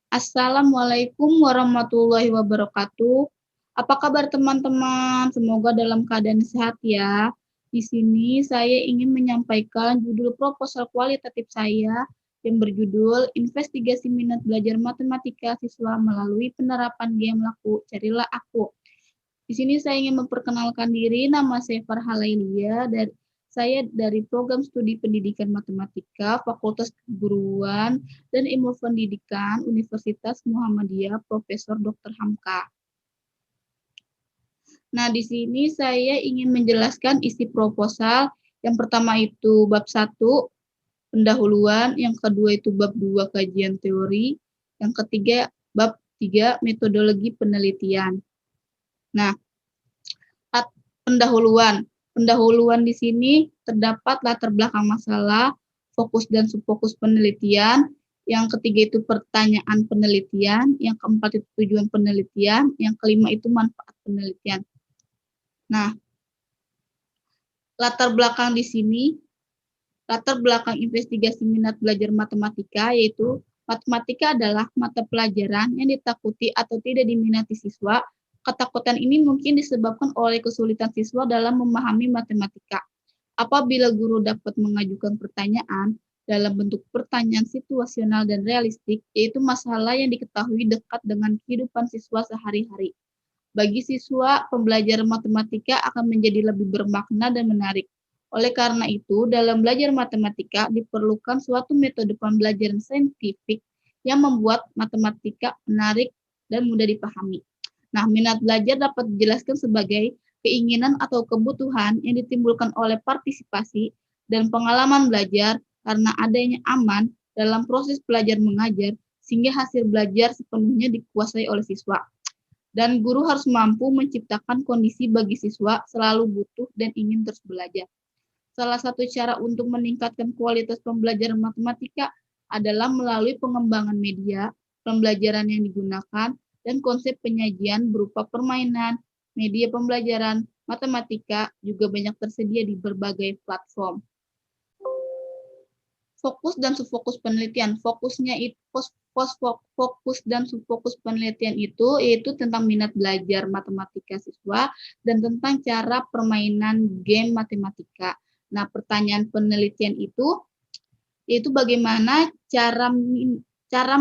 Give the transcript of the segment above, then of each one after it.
Assalamualaikum warahmatullahi wabarakatuh. Apa kabar teman-teman? Semoga dalam keadaan sehat ya. Di sini saya ingin menyampaikan judul proposal kualitatif saya yang berjudul Investigasi Minat Belajar Matematika Siswa Melalui Penerapan Game Laku Carilah Aku. Di sini saya ingin memperkenalkan diri, nama saya Farha Lailia, saya dari Program Studi Pendidikan Matematika, Fakultas Keguruan dan Ilmu Pendidikan Universitas Muhammadiyah, Profesor Dr. Hamka. Nah, di sini saya ingin menjelaskan isi proposal. Yang pertama itu bab 1, pendahuluan, yang kedua itu bab 2, kajian teori, yang ketiga bab 3, metodologi penelitian. Nah, pendahuluan. Pendahuluan di sini terdapat latar belakang masalah, fokus dan subfokus penelitian. Yang ketiga itu pertanyaan penelitian. Yang keempat itu tujuan penelitian. Yang kelima itu manfaat penelitian. Nah, latar belakang di sini, latar belakang investigasi minat belajar matematika, yaitu matematika adalah mata pelajaran yang ditakuti atau tidak diminati siswa. Ketakutan ini mungkin disebabkan oleh kesulitan siswa dalam memahami matematika. Apabila guru dapat mengajukan pertanyaan dalam bentuk pertanyaan situasional dan realistik, yaitu masalah yang diketahui dekat dengan kehidupan siswa sehari-hari. Bagi siswa, pembelajaran matematika akan menjadi lebih bermakna dan menarik. Oleh karena itu, dalam belajar matematika diperlukan suatu metode pembelajaran saintifik yang membuat matematika menarik dan mudah dipahami. Nah, minat belajar dapat dijelaskan sebagai keinginan atau kebutuhan yang ditimbulkan oleh partisipasi dan pengalaman belajar karena adanya aman dalam proses belajar mengajar sehingga hasil belajar sepenuhnya dikuasai oleh siswa. Dan guru harus mampu menciptakan kondisi bagi siswa selalu butuh dan ingin terus belajar. Salah satu cara untuk meningkatkan kualitas pembelajaran matematika adalah melalui pengembangan media, pembelajaran yang digunakan, dan konsep penyajian berupa permainan, media pembelajaran matematika juga banyak tersedia di berbagai platform. Fokus dan subfokus penelitian. Fokus dan subfokus penelitian itu yaitu tentang minat belajar matematika siswa dan tentang cara permainan game matematika. Nah, pertanyaan penelitian itu yaitu bagaimana cara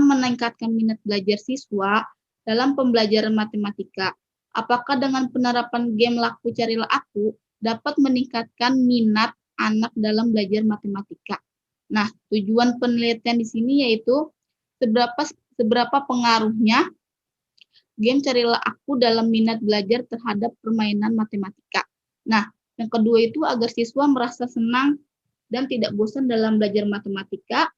meningkatkan minat belajar siswa dalam pembelajaran matematika. Apakah dengan penerapan game Laku Carilah Aku dapat meningkatkan minat anak dalam belajar matematika? Nah, tujuan penelitian di sini yaitu seberapa pengaruhnya game Carilah Aku dalam minat belajar terhadap permainan matematika. Nah, yang kedua itu agar siswa merasa senang dan tidak bosan dalam belajar matematika.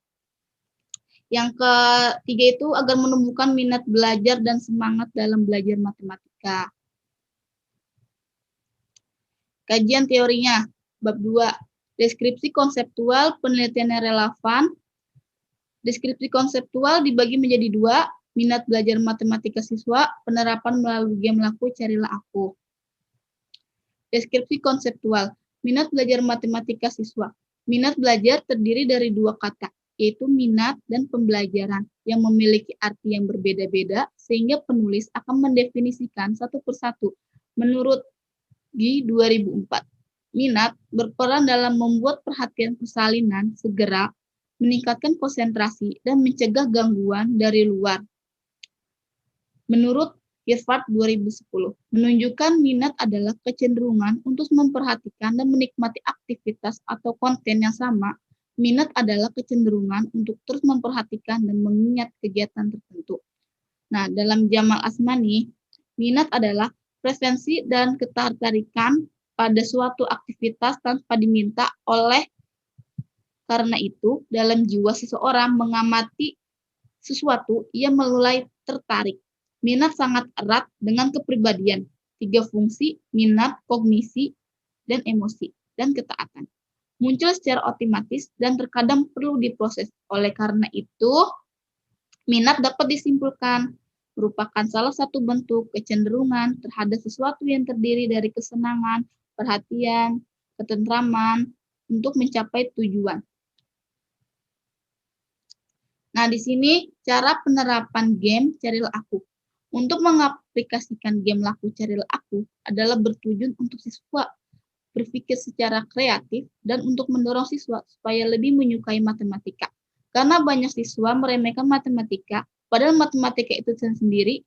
Yang ketiga itu agar menumbuhkan minat belajar dan semangat dalam belajar matematika. Kajian teorinya, bab 2, deskripsi konseptual, penelitian yang relevan. Deskripsi konseptual dibagi menjadi 2, minat belajar matematika siswa, penerapan melalui game Laku Carilah Aku. Deskripsi konseptual, minat belajar matematika siswa. Minat belajar terdiri dari 2 kata, yaitu minat dan pembelajaran, yang memiliki arti yang berbeda-beda, sehingga penulis akan mendefinisikan satu persatu. Menurut G 2004, minat berperan dalam membuat perhatian persalinan segera, meningkatkan konsentrasi, dan mencegah gangguan dari luar. Menurut Harvard 2010, menunjukkan minat adalah kecenderungan untuk memperhatikan dan menikmati aktivitas atau konten yang sama. Minat adalah kecenderungan untuk terus memperhatikan dan mengingat kegiatan tertentu. Nah, dalam Jamal Asmani, minat adalah preferensi dan ketertarikan pada suatu aktivitas tanpa diminta. Oleh karena itu, dalam jiwa seseorang mengamati sesuatu, ia mulai tertarik. Minat sangat erat dengan kepribadian. 3 fungsi, minat, kognisi, dan emosi, dan ketaatan. Muncul secara otomatis dan terkadang perlu diproses. Oleh karena itu, minat dapat disimpulkan merupakan salah satu bentuk kecenderungan terhadap sesuatu yang terdiri dari kesenangan, perhatian, ketentraman untuk mencapai tujuan. Nah, di sini cara penerapan game Carilah Aku. Untuk mengaplikasikan game laku Carilah Aku adalah bertujuan untuk siswa berpikir secara kreatif dan untuk mendorong siswa supaya lebih menyukai matematika. Karena banyak siswa meremehkan matematika, padahal matematika itu sendiri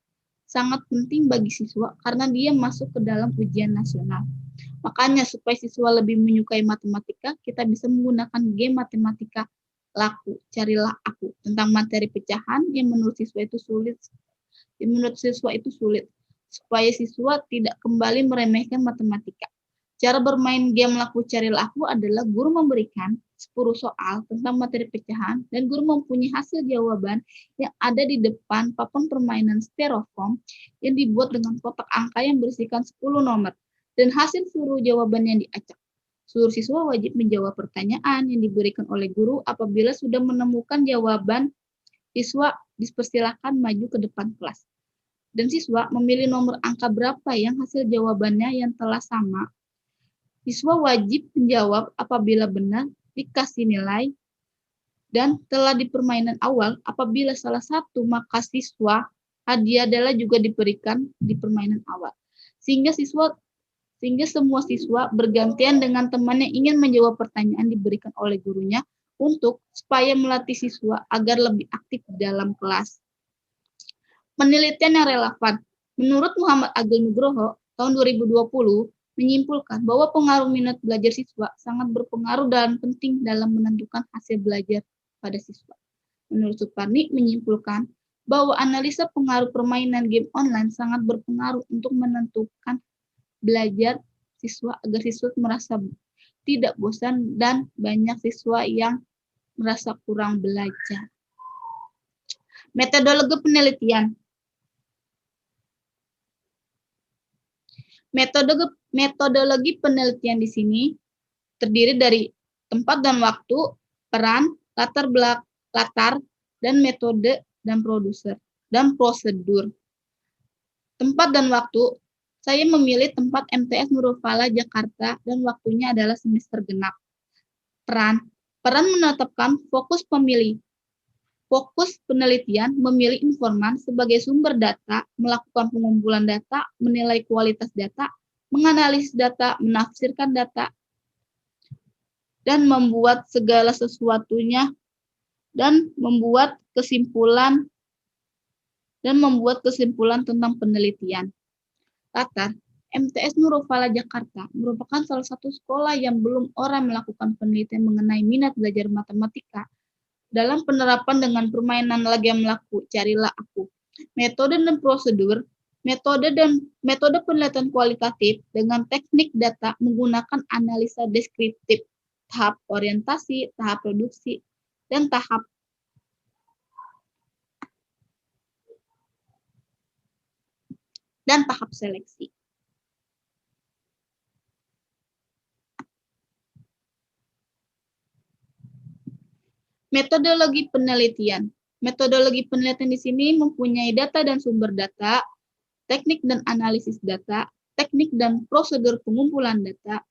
sangat penting bagi siswa karena dia masuk ke dalam ujian nasional. Makanya supaya siswa lebih menyukai matematika, kita bisa menggunakan game matematika laku, Carilah Aku, tentang materi pecahan yang menurut siswa itu sulit. Supaya siswa tidak kembali meremehkan matematika. Cara bermain game laku Carilah Aku adalah guru memberikan 10 soal tentang materi pecahan dan guru mempunyai hasil jawaban yang ada di depan papan permainan styrofoam yang dibuat dengan kotak angka yang berisikan 10 nomor dan hasil seluruh jawaban yang diacak. Seluruh siswa wajib menjawab pertanyaan yang diberikan oleh guru. Apabila sudah menemukan jawaban, siswa dipersilakan maju ke depan kelas. Dan siswa memilih nomor angka berapa yang hasil jawabannya yang telah sama. Siswa wajib menjawab apabila benar, dikasih nilai, dan telah di permainan awal, apabila salah satu, maka siswa hadiah adalah juga diberikan di permainan awal. Sehingga semua siswa bergantian dengan teman yang ingin menjawab pertanyaan diberikan oleh gurunya supaya melatih siswa agar lebih aktif dalam kelas. Penelitian yang relevan. Menurut Muhammad Agil Nugroho, tahun 2020, menyimpulkan bahwa pengaruh minat belajar siswa sangat berpengaruh dan penting dalam menentukan hasil belajar pada siswa. Menurut Suparni, menyimpulkan bahwa analisa pengaruh permainan game online sangat berpengaruh untuk menentukan belajar siswa agar siswa merasa tidak bosan dan banyak siswa yang merasa kurang belajar. Metodologi penelitian. Metodologi penelitian di sini terdiri dari tempat dan waktu, peran, latar, dan metode dan prosedur. Tempat dan waktu. Saya memilih tempat MTS Nurul Falah Jakarta dan waktunya adalah semester genap. Peran menetapkan fokus penelitian, memilih informan sebagai sumber data, melakukan pengumpulan data, menilai kualitas data, menganalisis data, menafsirkan data, dan membuat segala sesuatunya dan membuat kesimpulan tentang penelitian. Latar, MTS Nurul Falah Jakarta merupakan salah satu sekolah yang belum orang melakukan penelitian mengenai minat belajar matematika dalam penerapan dengan permainan game laku Carilah Aku. Metode dan prosedur, metode penelitian kualitatif dengan teknik data menggunakan analisa deskriptif, tahap orientasi, tahap produksi, dan tahap seleksi. Metodologi penelitian. Metodologi penelitian di sini mempunyai data dan sumber data, teknik dan analisis data, teknik dan prosedur pengumpulan data,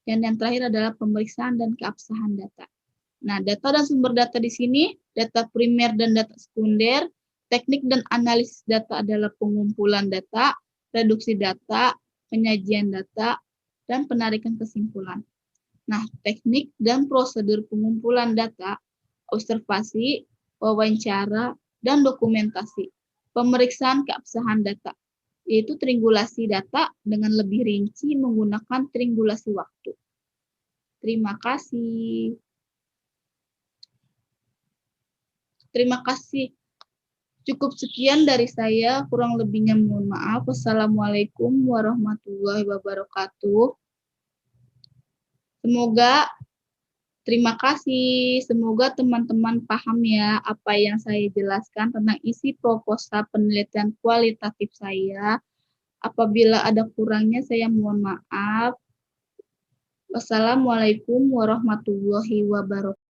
dan yang terakhir adalah pemeriksaan dan keabsahan data. Nah, data dan sumber data di sini, data primer dan data sekunder, teknik dan analisis data adalah pengumpulan data, reduksi data, penyajian data, dan penarikan kesimpulan. Nah, teknik dan prosedur pengumpulan data, observasi, wawancara, dan dokumentasi. Pemeriksaan keabsahan data, yaitu triangulasi data dengan lebih rinci menggunakan triangulasi waktu. Terima kasih. Cukup sekian dari saya, kurang lebihnya mohon maaf. Wassalamualaikum warahmatullahi wabarakatuh. Terima kasih. Semoga teman-teman paham ya apa yang saya jelaskan tentang isi proposal penelitian kualitatif saya. Apabila ada kurangnya saya mohon maaf. Wassalamualaikum warahmatullahi wabarakatuh.